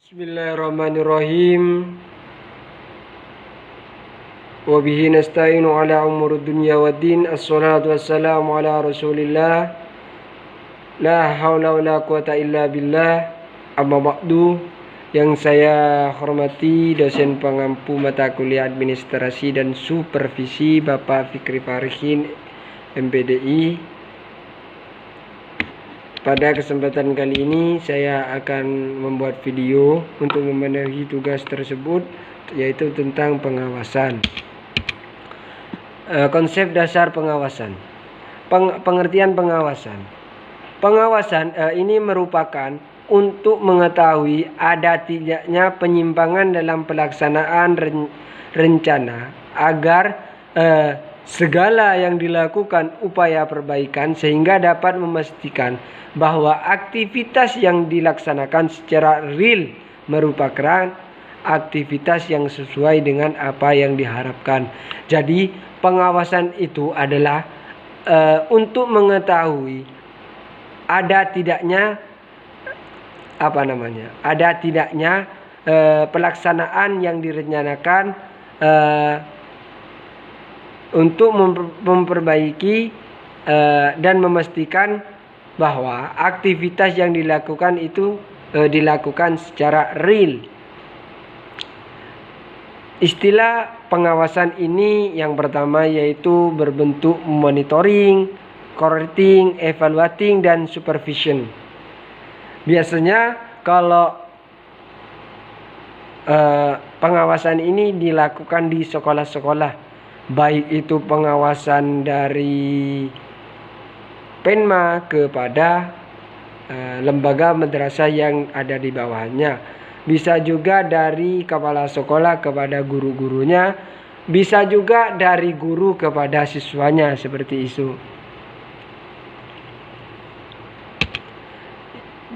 Bismillahirrahmanirrahim. Wabihi nasta'inu ala umur dunya waddin. Assalatu wassalamu ala rasulillah. La hawla wa la quwata illa billah. Amma ba'du. Yang saya hormati dosen pengampu mata kuliah administrasi dan supervisi Bapak Fikri Farihin, MPDI. Pada kesempatan kali ini saya akan membuat video untuk memenuhi tugas tersebut, yaitu tentang pengawasan. Konsep dasar pengawasan. Pengertian pengawasan. Pengawasan ini merupakan untuk mengetahui ada tidaknya penyimpangan dalam pelaksanaan rencana agar segala yang dilakukan upaya perbaikan sehingga dapat memastikan bahwa aktivitas yang dilaksanakan secara real merupakan aktivitas yang sesuai dengan apa yang diharapkan. Jadi pengawasan itu adalah untuk mengetahui ada tidaknya pelaksanaan yang direncanakan untuk memperbaiki dan memastikan bahwa aktivitas yang dilakukan itu dilakukan secara real. Istilah pengawasan ini yang pertama yaitu berbentuk monitoring, correcting, evaluating, dan supervision. Biasanya kalau pengawasan ini dilakukan di sekolah-sekolah, baik itu pengawasan dari Penma kepada lembaga madrasah yang ada di bawahnya, bisa juga dari kepala sekolah kepada guru-gurunya, bisa juga dari guru kepada siswanya, seperti itu.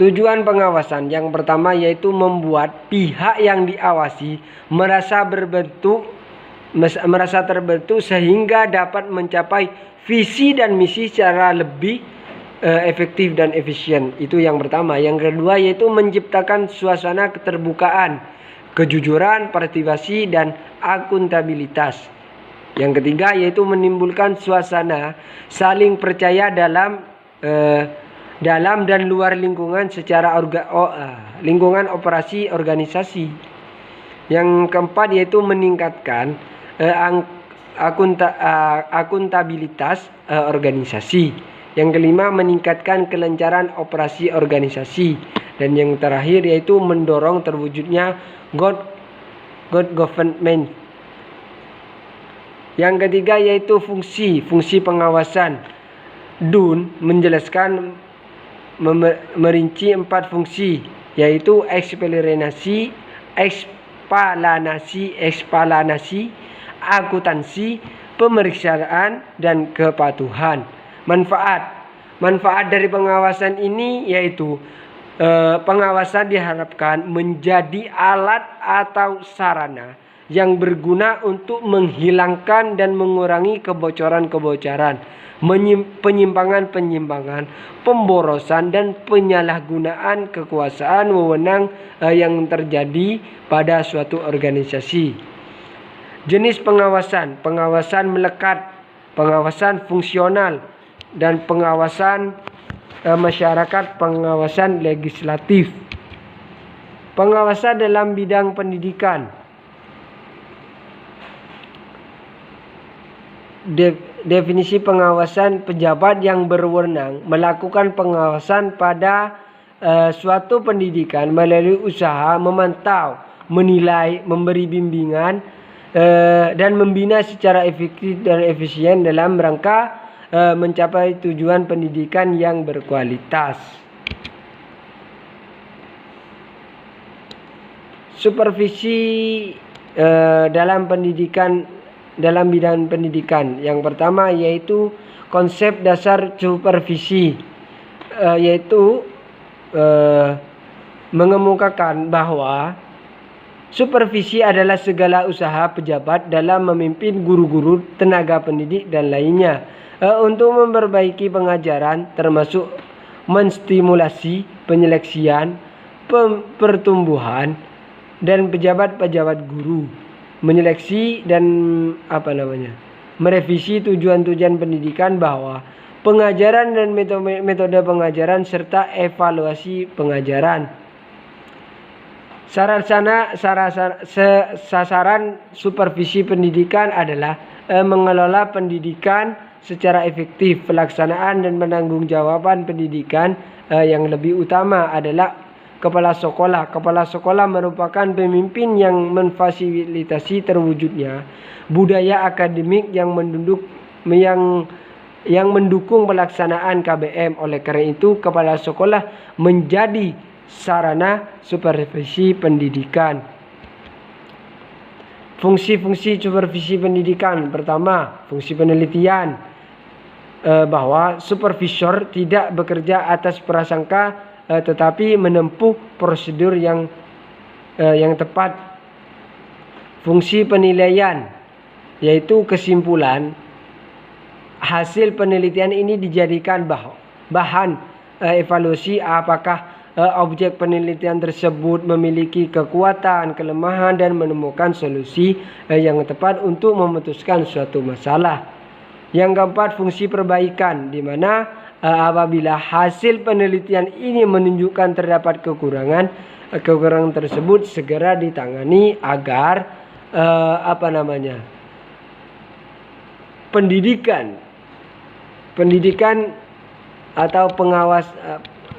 Tujuan pengawasan yang pertama yaitu membuat pihak yang diawasi merasa terbentuk sehingga dapat mencapai visi dan misi secara lebih efektif dan efisien. Itu yang pertama. Yang kedua yaitu menciptakan suasana keterbukaan, kejujuran, partisipasi, dan akuntabilitas. Yang ketiga yaitu menimbulkan suasana saling percaya dalam dan luar lingkungan secara lingkungan operasi organisasi. Yang keempat yaitu meningkatkan akuntabilitas organisasi. Yang kelima meningkatkan kelancaran operasi organisasi. Dan yang terakhir yaitu mendorong terwujudnya good government. Yang ketiga yaitu fungsi pengawasan. Dun menjelaskan merinci 4 fungsi, yaitu eksplanasi, akuntansi, pemeriksaan, dan kepatuhan. Manfaat dari pengawasan ini yaitu pengawasan diharapkan menjadi alat atau sarana yang berguna untuk menghilangkan dan mengurangi kebocoran-kebocoran, penyimpangan-penyimpangan, pemborosan, dan penyalahgunaan kekuasaan wewenang yang terjadi pada suatu organisasi. Jenis pengawasan melekat, pengawasan fungsional, dan pengawasan masyarakat, pengawasan legislatif. Pengawasan dalam bidang pendidikan. Definisi pengawasan: pejabat yang berwenang melakukan pengawasan pada suatu pendidikan melalui usaha memantau, menilai, memberi bimbingan, dan membina secara efektif dan efisien dalam rangka mencapai tujuan pendidikan yang berkualitas. Supervisi dalam bidang pendidikan. Yang pertama yaitu konsep dasar supervisi, yaitu mengemukakan bahwa supervisi adalah segala usaha pejabat dalam memimpin guru-guru, tenaga pendidik, dan lainnya untuk memperbaiki pengajaran, termasuk menstimulasi penyeleksian, pertumbuhan dan pejabat-pejabat guru, menyeleksi dan merevisi tujuan-tujuan pendidikan bahwa pengajaran dan metode pengajaran serta evaluasi pengajaran. Sasaran supervisi pendidikan adalah mengelola pendidikan secara efektif. Pelaksanaan dan penanggung-jawaban pendidikan yang lebih utama adalah kepala sekolah. Kepala sekolah merupakan pemimpin yang memfasilitasi terwujudnya budaya akademik yang mendukung pelaksanaan KBM. Oleh karena itu, kepala sekolah menjadi sarana supervisi pendidikan. Fungsi-fungsi supervisi pendidikan. Pertama, fungsi penelitian, bahwa supervisor tidak bekerja atas prasangka tetapi menempuh prosedur yang tepat. Fungsi penilaian, yaitu kesimpulan hasil penelitian ini dijadikan bahan evaluasi apakah objek penelitian tersebut memiliki kekuatan, kelemahan, dan menemukan solusi yang tepat untuk memutuskan suatu masalah. Yang keempat, fungsi perbaikan, di mana apabila hasil penelitian ini menunjukkan terdapat kekurangan tersebut segera ditangani agar pendidikan atau pengawas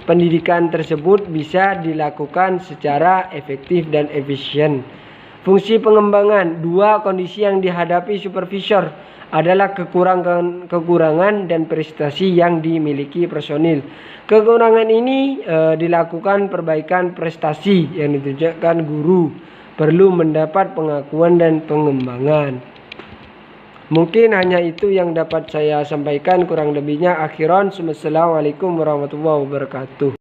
pendidikan tersebut bisa dilakukan secara efektif dan efisien. Fungsi pengembangan, dua kondisi yang dihadapi supervisor adalah kekurangan dan prestasi yang dimiliki personil. Kekurangan ini dilakukan perbaikan prestasi yang ditunjukkan guru perlu mendapat pengakuan dan pengembangan. Mungkin hanya itu yang dapat saya sampaikan, kurang lebihnya akhiran. Wassalamualaikum warahmatullahi wabarakatuh.